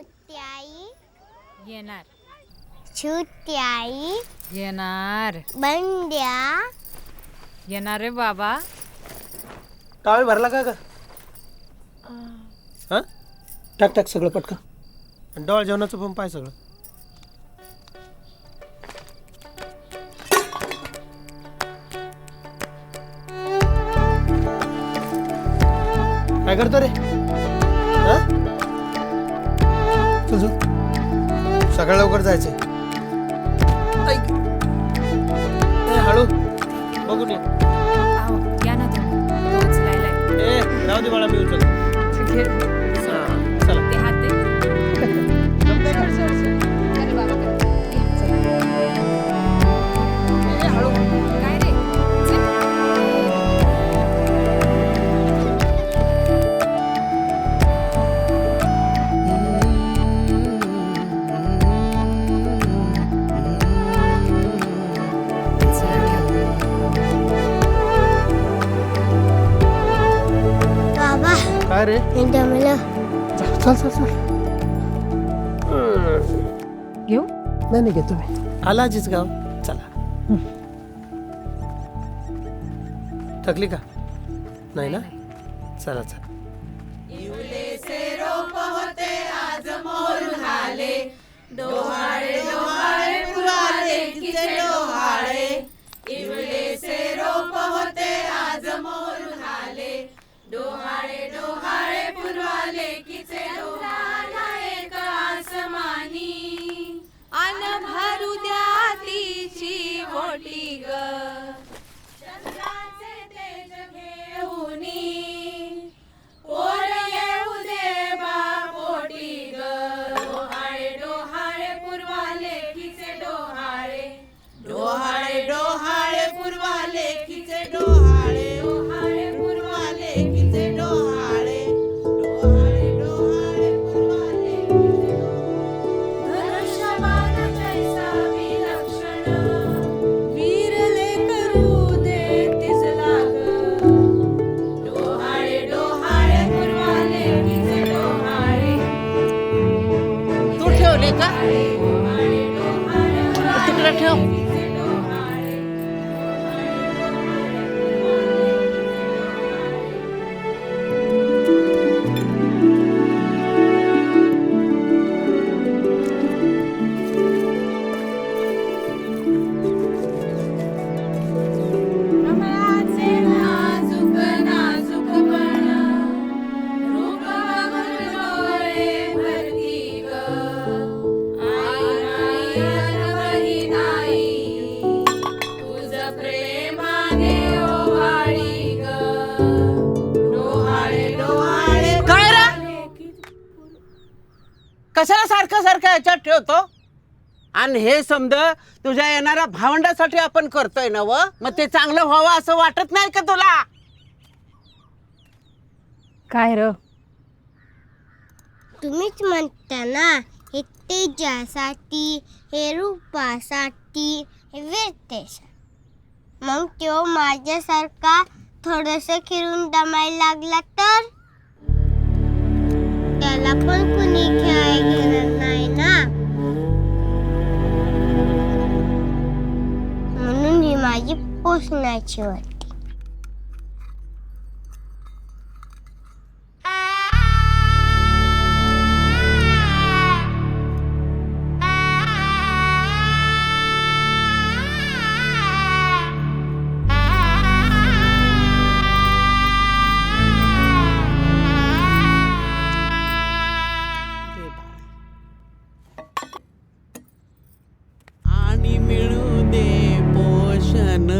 मोठी आई येणार. छोटी आई येणार. बंड्या येणार रे बाबा. टावेल भरला का ग? हा टाक टाक सगळं पटकन. आणि डोळ जेवणाचं पण पाय सगळं. काय करतो रे? हा चल चल. सकाळ लवकर जायचंय. ऐक. ए, हळू बघून ये. आहो, या ना तुम्ही. तो उचलायलाय. ए राहू दे बाळा, मी उचलतो. घे. चला. ते हात दे. अरे बाबा घे, चला. ए, हळू. काय रे? चल. चल, बाबा काय रे? मी दमलो. चल चल चल. घेऊ. नाही नाही घेतो मी. आला आजीच गाव. चला. थकली का? नाही ना. चला चला. अन भरू द्या तिची ओटी ग चंद्राचे तेज घेऊनी पोर येऊ दे बापोटी ग डोहाळे डोहाळे पूर्वाले खिचे डोहाळे डोहाळे डोहाळे पूर्वाले खिचे डोहाळे डोहाळे पूर्वाले खिचे डोहाळे डोहाळे डोहाळे पूर्वाले खिचे धनुष्यबाण जैसा विलक्षण वीरले करू दे तिजला ग डोहाळे डोहाळे पूर्वाले खिचे डोहाळे तू ठेवले का? डोहाळे डोहाळे तिकडे ठेव. खिचे डोहाळे कमळाचे नाजूक नाजूकपण रूप बघून डोळे भरती ग आई नाही अनवही नाही तुझ प्रेमाने ओवाळी ग डोहाळे डोहाळे काय रे? कशाला सारखं सारखं याच्यात ठेवतो? आणि हे समज तुझ्या येणाऱ्या भावंडासाठी आपण करतोय ना व मग ते चांगलं व्हावं असं वाटत नाही का तुला? काय र? तुम्हीच म्हणता ना, हे तेजासाठी, हे रूपासाठी, हे वीरतेसाठी. मग तो माझ्यासारखा थोडस खिरून दमायला लागला तर त्याला पण कुणी खेळायला घेणार नाही ना. म्हणून ही माझी पोसण्याची वाट. आणि मिळू दे पोषण